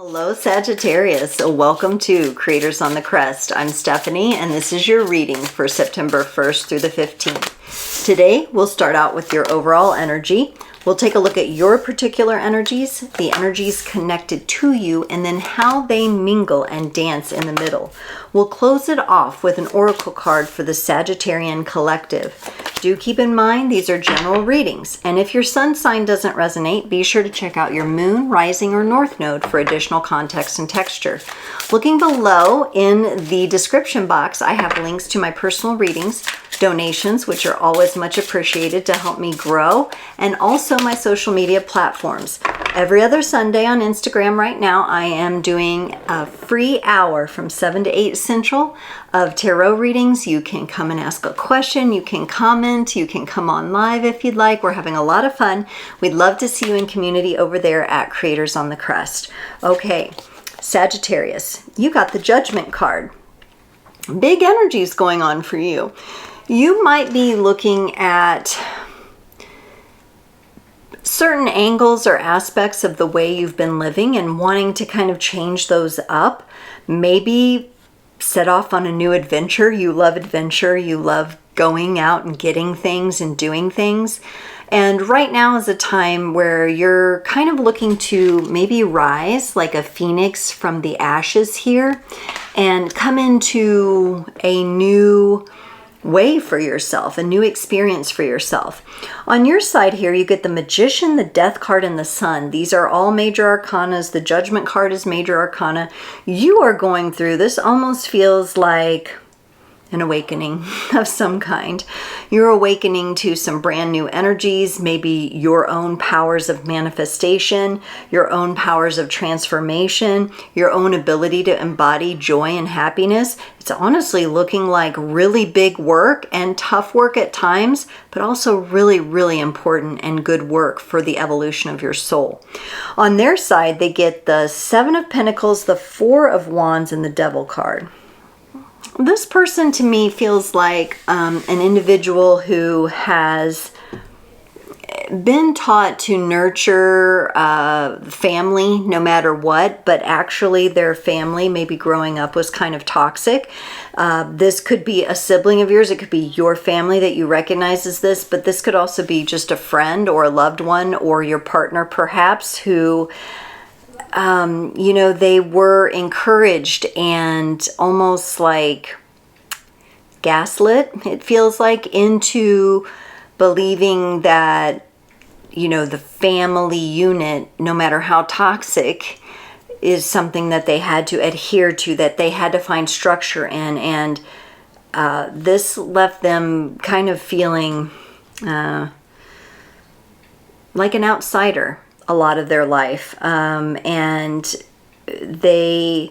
Hello Sagittarius, welcome to Creators on the Crest. I'm Stephanie and this is your reading for September 1st through the 15th. Today we'll start out with your overall energy. We'll take a look at your particular energies, the energies connected to you, and then how they mingle and dance in the middle. We'll close it off with an oracle card for the Sagittarian collective. Do keep in mind these are general readings, and if your sun sign doesn't resonate, be sure to check out your moon, rising, or north node for additional context and texture. Looking below in the description box, I have links to my personal readings, donations, which are always much appreciated to help me grow, and also my social media platforms. Every other Sunday on Instagram right now, I am doing a free hour from 7 to 8 Central of tarot readings. You can come and ask a question, you can comment, you can come on live if you'd like. We're having a lot of fun. We'd love to see you in community over there at Creators on the Crest. Okay, Sagittarius, you got the Judgment card. Big energies going on for you. You might be looking at certain angles or aspects of the way you've been living and wanting to kind of change those up. Maybe set off on a new adventure. You love adventure. You love going out and getting things and doing things. And right now is a time where you're kind of looking to maybe rise like a phoenix from the ashes here and come into a new way for yourself, a new experience for yourself. On your side here, you get the Magician, the Death card, and the Sun. These are all major arcanas. The Judgment card is major arcana. You are going through, this almost feels like an awakening of some kind. You're awakening to some brand new energies, maybe your own powers of manifestation, your own powers of transformation, your own ability to embody joy and happiness. It's honestly looking like really big work and tough work at times, but also really, really important and good work for the evolution of your soul. On their side, they get the Seven of Pentacles, the Four of Wands, and the Devil card. This person to me feels like an individual who has been taught to nurture family no matter what, but actually their family maybe growing up was kind of toxic. This could be a sibling of yours. It could be your family that you recognize as this, but this could also be just a friend or a loved one or your partner perhaps who you know, they were encouraged and almost like gaslit, it feels like, into believing that, you know, the family unit, no matter how toxic, is something that they had to adhere to, that they had to find structure in. And this left them kind of feeling like an outsider a lot of their life, and they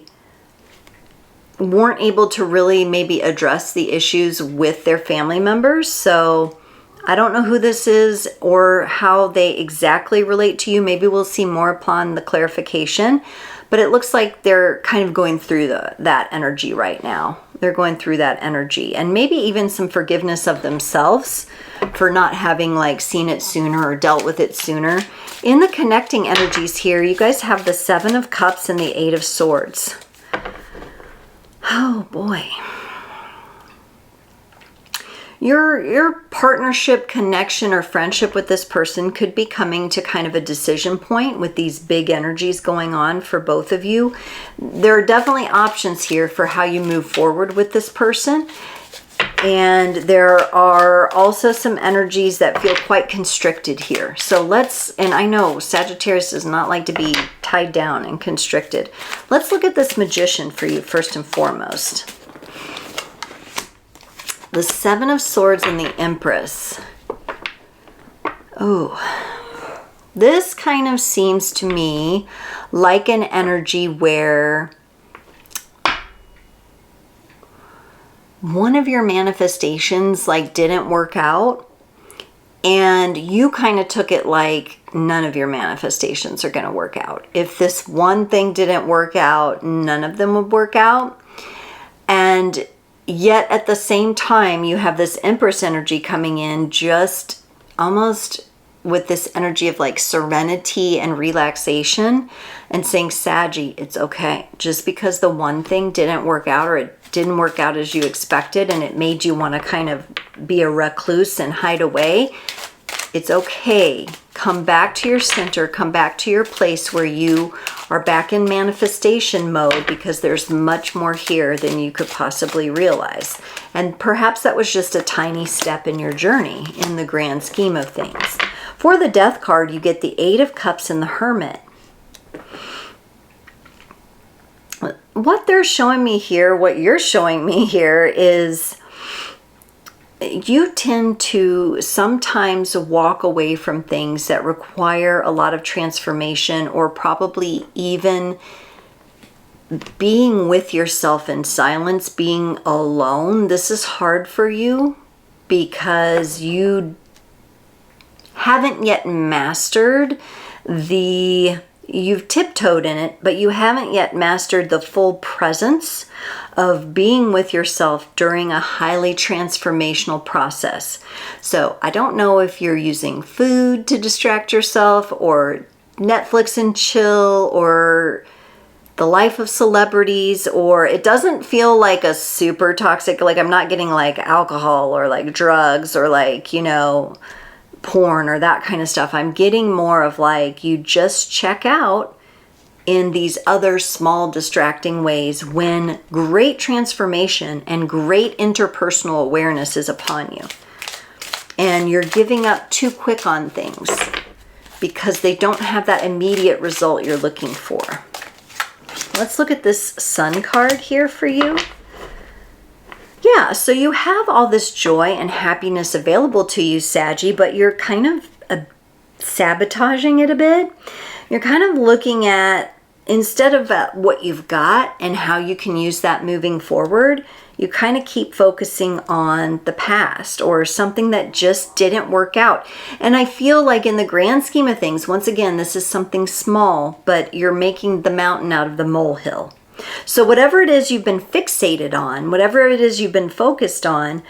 weren't able to really maybe address the issues with their family members. So I don't know who this is or how they exactly relate to you. Maybe we'll see more upon the clarification, but it looks like they're kind of going through that energy right now. They're going through that energy, and maybe even some forgiveness of themselves for not having like seen it sooner or dealt with it sooner. In the connecting energies here, you guys have the Seven of Cups and the Eight of Swords. Oh boy. Your partnership, connection, or friendship with this person could be coming to kind of a decision point with these big energies going on for both of you. There are definitely options here for how you move forward with this person. And there are also some energies that feel quite constricted here. So and I know Sagittarius does not like to be tied down and constricted. Let's look at this Magician for you first and foremost. The Seven of Swords and the Empress. Oh, this kind of seems to me like an energy where one of your manifestations like didn't work out, and you kind of took it like none of your manifestations are going to work out. If this one thing didn't work out, none of them would work out. And yet at the same time, you have this Empress energy coming in, just almost with this energy of like serenity and relaxation and saying, Saggy, it's okay. Just because the one thing didn't work out, or it didn't work out as you expected, and it made you want to kind of be a recluse and hide away, it's okay. Come back to your center, come back to your place where you are back in manifestation mode, because there's much more here than you could possibly realize. And perhaps that was just a tiny step in your journey in the grand scheme of things. For the Death card, you get the Eight of Cups and the Hermit. What they're showing me here, what you're showing me here, is you tend to sometimes walk away from things that require a lot of transformation, or probably even being with yourself in silence, being alone. This is hard for you because you haven't yet mastered you've tiptoed in it, but you haven't yet mastered the full presence of being with yourself during a highly transformational process. So I don't know if you're using food to distract yourself, or Netflix and chill, or the life of celebrities, or it doesn't feel like a super toxic, like I'm not getting like alcohol or like drugs or like, you know, porn or that kind of stuff. I'm getting more of like, you just check out in these other small distracting ways when great transformation and great interpersonal awareness is upon you. And you're giving up too quick on things because they don't have that immediate result you're looking for. Let's look at this Sun card here for you. Yeah, so you have all this joy and happiness available to you, Saggy, but you're kind of sabotaging it a bit. You're kind of looking at, instead of what you've got and how you can use that moving forward, you kind of keep focusing on the past or something that just didn't work out. And I feel like in the grand scheme of things, once again, this is something small, but you're making the mountain out of the molehill. So whatever it is you've been fixated on, whatever it is you've been focused on,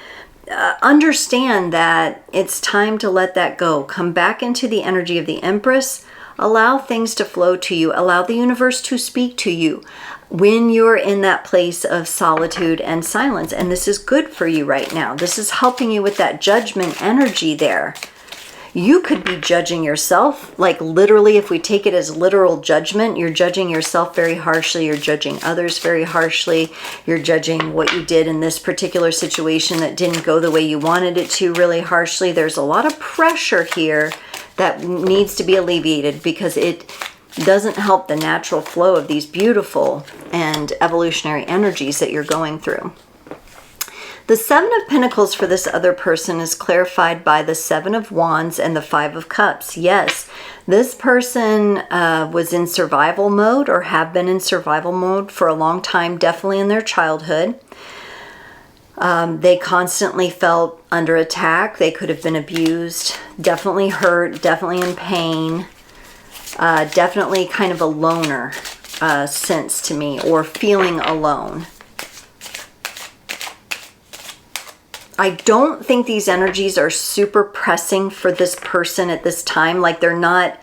understand that it's time to let that go. Come back into the energy of the Empress. Allow things to flow to you. Allow the universe to speak to you when you're in that place of solitude and silence. And this is good for you right now. This is helping you with that judgment energy there. You could be judging yourself, like literally, if we take it as literal judgment, you're judging yourself very harshly, you're judging others very harshly, you're judging what you did in this particular situation that didn't go the way you wanted it to really harshly. There's a lot of pressure here that needs to be alleviated because it doesn't help the natural flow of these beautiful and evolutionary energies that you're going through. The Seven of Pentacles for this other person is clarified by the Seven of Wands and the Five of Cups. Yes, this person was in survival mode or have been in survival mode for a long time, definitely in their childhood. They constantly felt under attack. They could have been abused, definitely hurt, definitely in pain, definitely kind of a loner sense to me, or feeling alone. I don't think these energies are super pressing for this person at this time. Like they're not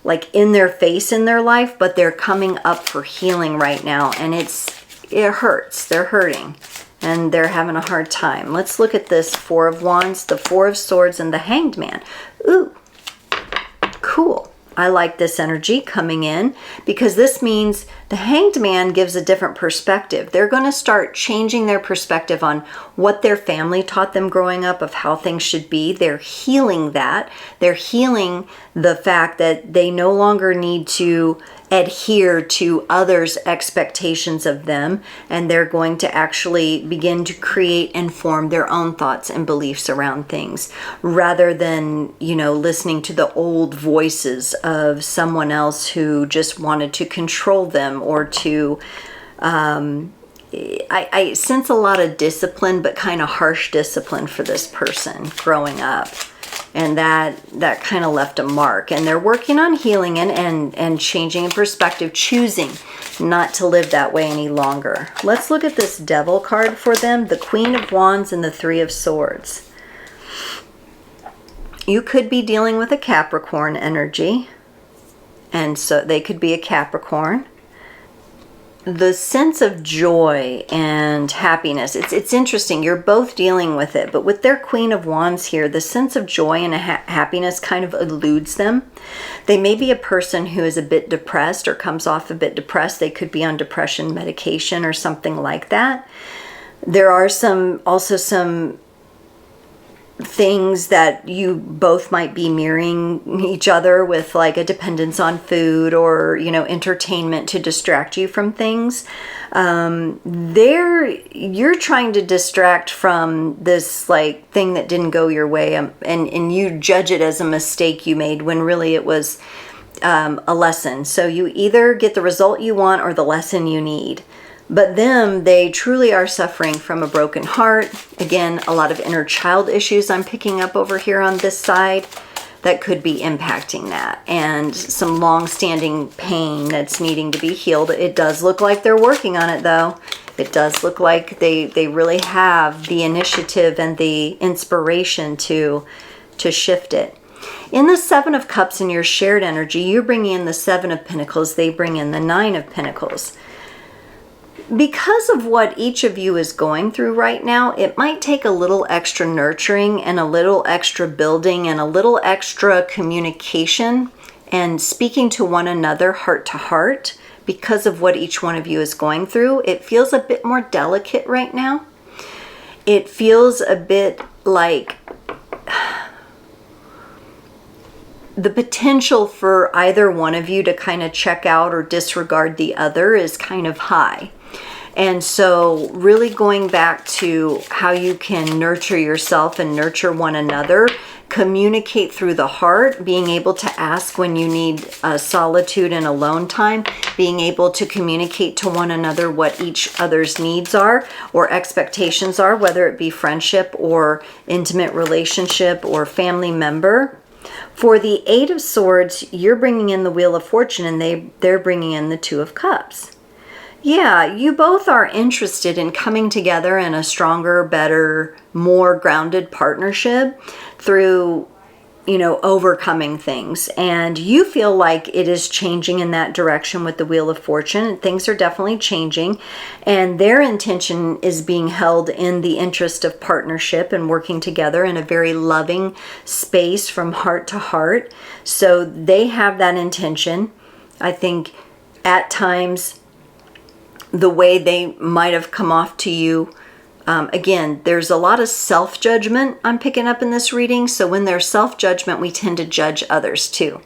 like in their face in their life, but they're coming up for healing right now. And it hurts. They're hurting and they're having a hard time. Let's look at this Four of Wands, the Four of Swords, and the Hanged Man. Ooh, cool. I like this energy coming in because this means the Hanged Man gives a different perspective. They're going to start changing their perspective on what their family taught them growing up of how things should be. They're healing that. They're healing the fact that they no longer need to adhere to others' expectations of them, and they're going to actually begin to create and form their own thoughts and beliefs around things rather than, you know, listening to the old voices of someone else who just wanted to control them or to I sense a lot of discipline, but kind of harsh discipline for this person growing up. And that kind of left a mark. And they're working on healing and changing in perspective, choosing not to live that way any longer. Let's look at this Devil card for them, the Queen of Wands and the Three of Swords. You could be dealing with a Capricorn energy, and so they could be a Capricorn. The sense of joy and happiness, it's interesting. You're both dealing with it, but with their Queen of Wands here, the sense of joy and happiness kind of eludes them. They may be a person who is a bit depressed or comes off a bit depressed. They could be on depression medication or something like that. There are also some things that you both might be mirroring each other with, like a dependence on food or, you know, entertainment to distract you from things. You're trying to distract from this like thing that didn't go your way, and you judge it as a mistake you made when really it was a lesson. So you either get the result you want or the lesson you need. But they truly are suffering from a broken heart. Again, a lot of inner child issues I'm picking up over here on this side that could be impacting that. And some long-standing pain that's needing to be healed. It does look like they're working on it, though. It does look like they really have the initiative and the inspiration to shift it. In the Seven of Cups in your shared energy, you're bringing in the Seven of Pentacles. They bring in the Nine of Pentacles. Because of what each of you is going through right now, it might take a little extra nurturing and a little extra building and a little extra communication and speaking to one another heart to heart because of what each one of you is going through. It feels a bit more delicate right now. It feels a bit like the potential for either one of you to kind of check out or disregard the other is kind of high. And so really going back to how you can nurture yourself and nurture one another, communicate through the heart, being able to ask when you need solitude and alone time, being able to communicate to one another what each other's needs are or expectations are, whether it be friendship or intimate relationship or family member. For the Eight of Swords, you're bringing in the Wheel of Fortune and they're bringing in the Two of Cups. Yeah, you both are interested in coming together in a stronger, better, more grounded partnership through, you know, overcoming things. And you feel like it is changing in that direction with the Wheel of Fortune. Things are definitely changing. And their intention is being held in the interest of partnership and working together in a very loving space from heart to heart. So they have that intention. I think at times the way they might have come off to you, again, there's a lot of self-judgment I'm picking up in this reading. So when there's self-judgment, we tend to judge others too.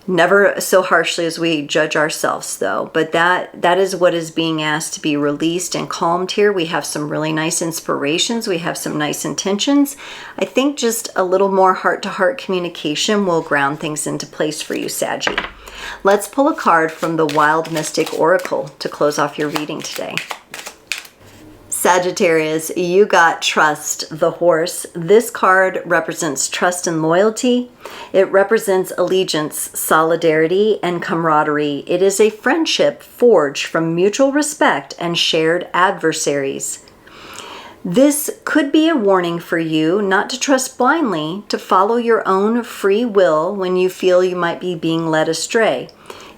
Never so harshly as we judge ourselves, though. But that is what is being asked to be released and calmed here. We have some really nice inspirations. We have some nice intentions. I think just a little more heart-to-heart communication will ground things into place for you, Saggy. Let's pull a card from the Wild Mystic Oracle to close off your reading today. Sagittarius, you got Trust, the Horse. This card represents trust and loyalty. It represents allegiance, solidarity, and camaraderie. It is a friendship forged from mutual respect and shared adversaries. This could be a warning for you not to trust blindly, to follow your own free will when you feel you might be being led astray.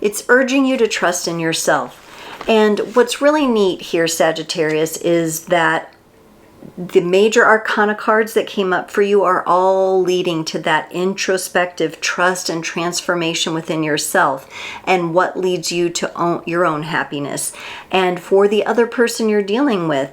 It's urging you to trust in yourself. And what's really neat here, Sagittarius, is that the major arcana cards that came up for you are all leading to that introspective trust and transformation within yourself and what leads you to your own happiness. And for the other person you're dealing with,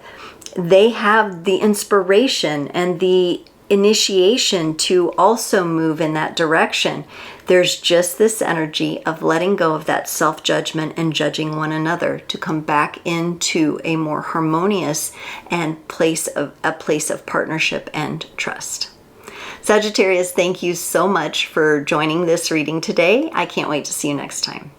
they have the inspiration and the initiation to also move in that direction. There's just this energy of letting go of that self-judgment and judging one another to come back into a more harmonious and a place of partnership and trust. Sagittarius, thank you so much for joining this reading today. I can't wait to see you next time.